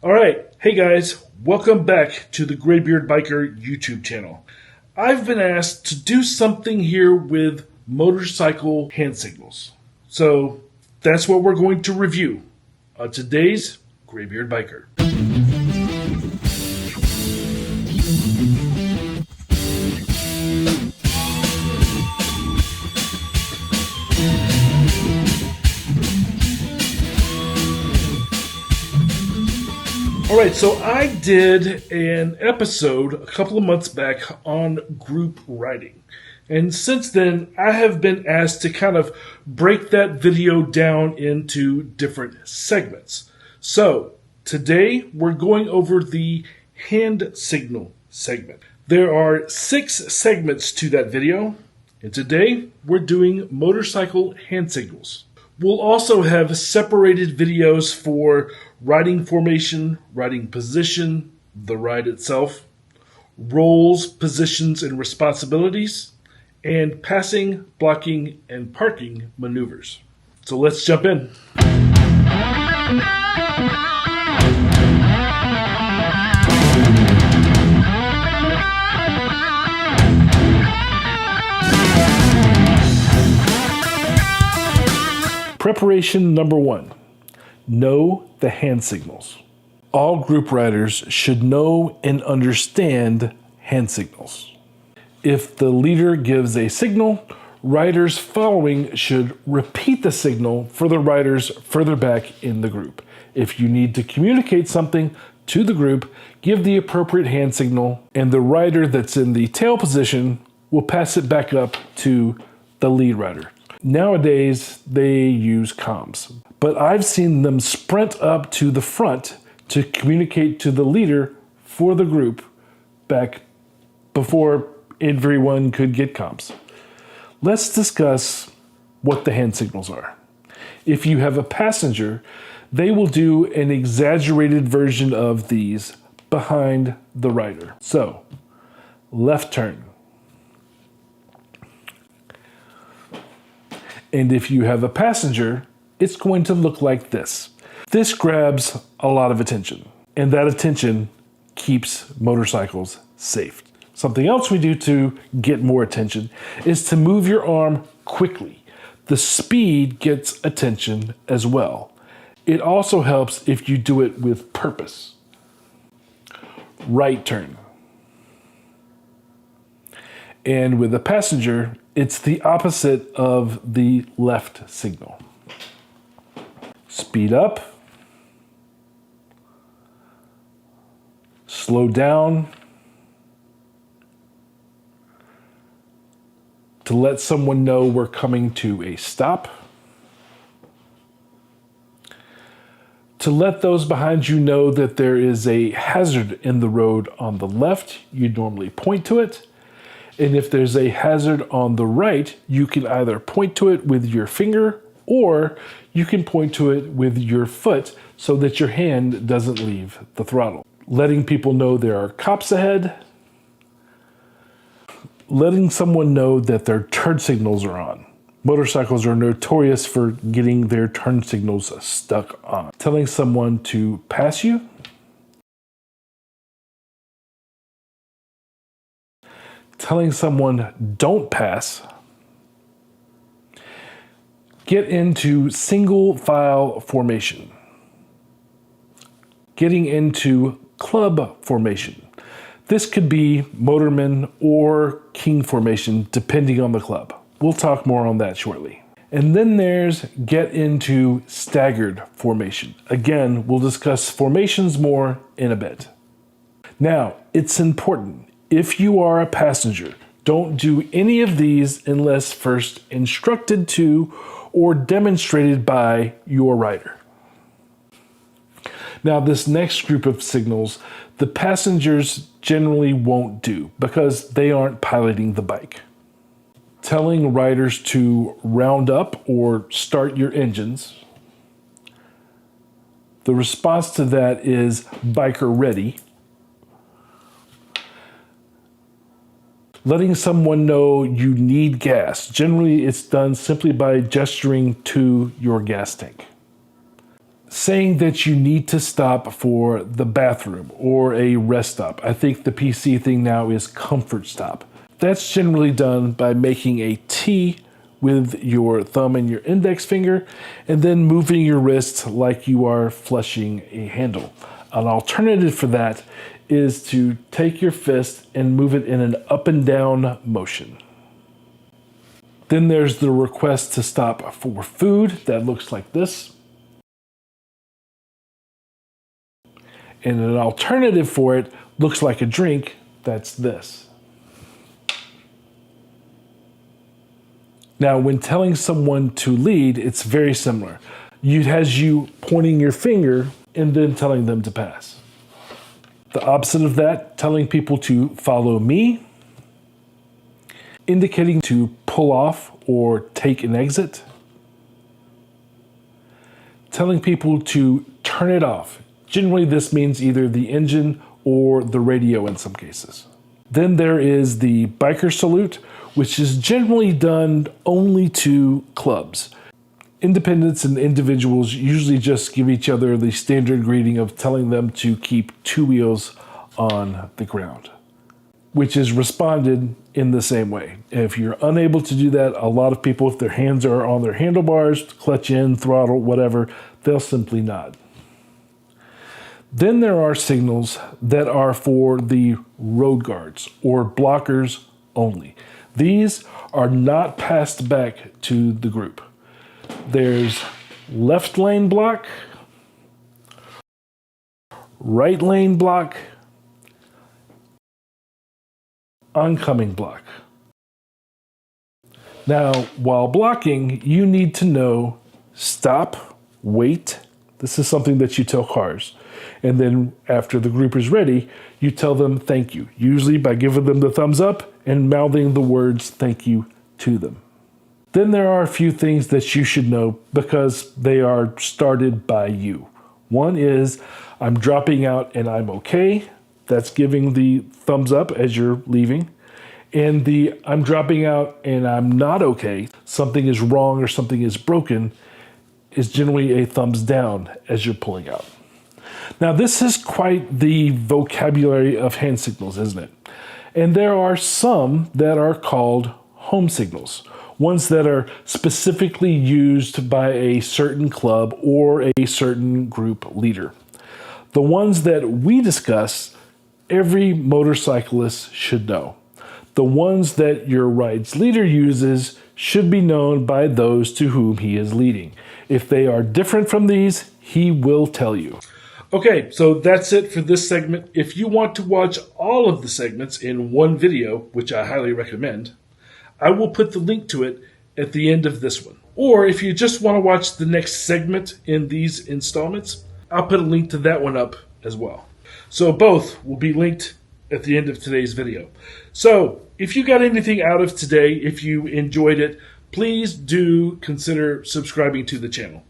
All right, hey guys, welcome back to the Graybeard Biker YouTube channel. I've been asked to do something here with motorcycle hand signals. So that's what we're going to review on today's Graybeard Biker. Alright, so I did an episode a couple of months back on group riding. And since then, I have been asked to kind of break that video down into different segments. So, today we're going over the hand signal segment. There are 6 segments to that video, and today we're doing motorcycle hand signals. We'll also have separated videos for riding formation, riding position, the ride itself, roles, positions, and responsibilities, and passing, blocking, and parking maneuvers. So let's jump in. Preparation number 1. Know the hand signals. All group riders should know and understand hand signals. If the leader gives a signal, riders following should repeat the signal for the riders further back in the group. If you need to communicate something to the group, give the appropriate hand signal, and the rider that's in the tail position will pass it back up to the lead rider. Nowadays, they use comms, but I've seen them sprint up to the front to communicate to the leader for the group back before everyone could get comms. Let's discuss what the hand signals are. If you have a passenger, they will do an exaggerated version of these behind the rider. So, left turn. And if you have a passenger, it's going to look like this. This grabs a lot of attention, and that attention keeps motorcycles safe. Something else we do to get more attention is to move your arm quickly. The speed gets attention as well. It also helps if you do it with purpose. Right turn. And with a passenger, it's the opposite of the left signal. Speed up, slow down to let someone know we're coming to a stop, to let those behind you know that there is a hazard in the road on the left. You normally point to it. And if there's a hazard on the right, you can either point to it with your finger or you can point to it with your foot so that your hand doesn't leave the throttle. Letting people know there are cops ahead. Letting someone know that their turn signals are on. Motorcycles are notorious for getting their turn signals stuck on. Telling someone to pass you. Telling someone don't pass. Get into single file formation. Getting into club formation. This could be motorman or king formation depending on the club. We'll talk more on that shortly. And then there's get into staggered formation. Again, we'll discuss formations more in a bit. Now, it's important. If you are a passenger, don't do any of these unless first instructed to or demonstrated by your rider. Now, this next group of signals, the passengers generally won't do because they aren't piloting the bike. Telling riders to round up or start your engines. The response to that is biker ready. Letting someone know you need gas. Generally, it's done simply by gesturing to your gas tank. saying that you need to stop for the bathroom or a rest stop. I think the PC thing now is comfort stop. That's generally done by making a T with your thumb and your index finger and then moving your wrist like you are flushing a handle. An alternative for that is to take your fist and move it in an up and down motion. Then there's the request to stop for food that looks like this. And an alternative for it looks like a drink that's this. Now, when telling someone to lead, it's very similar. It has you pointing your finger and then telling them to pass. The opposite of that, telling people to follow me, indicating to pull off or take an exit, telling people to turn it off. Generally, this means either the engine or the radio in some cases. Then there is the biker salute, which is generally done only to clubs. Independents and individuals usually just give each other the standard greeting of telling them to keep two wheels on the ground, which is responded in the same way. If you're unable to do that, a lot of people, if their hands are on their handlebars, clutch in, throttle, whatever, they'll simply nod. Then there are signals that are for the road guards or blockers only. These are not passed back to the group. There's left lane block, right lane block, oncoming block. Now, while blocking, you need to know stop, wait. This is something that you tell cars. And then after the group is ready, you tell them thank you, usually by giving them the thumbs up and mouthing the words thank you to them. Then there are a few things that you should know because they are started by you. One is I'm dropping out and I'm okay. That's giving the thumbs up as you're leaving. And the I'm dropping out and I'm not okay, something is wrong or something is broken, is generally a thumbs down as you're pulling out. Now, this is quite the vocabulary of hand signals, isn't it? And there are some that are called home signals, ones that are specifically used by a certain club or a certain group leader. The ones that we discuss, every motorcyclist should know. The ones that your ride's leader uses should be known by those to whom he is leading. If they are different from these, he will tell you. Okay, so that's it for this segment. If you want to watch all of the segments in one video, which I highly recommend, I will put the link to it at the end of this one. Or if you just want to watch the next segment in these installments, I'll put a link to that one up as well. So both will be linked at the end of today's video. So if you got anything out of today, if you enjoyed it, please do consider subscribing to the channel.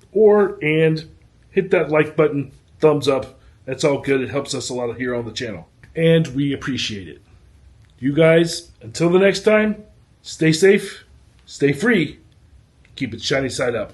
And hit that like button, thumbs up. That's all good. It helps us a lot here on the channel. And we appreciate it. You guys, until the next time, stay safe, stay free, keep it shiny side up.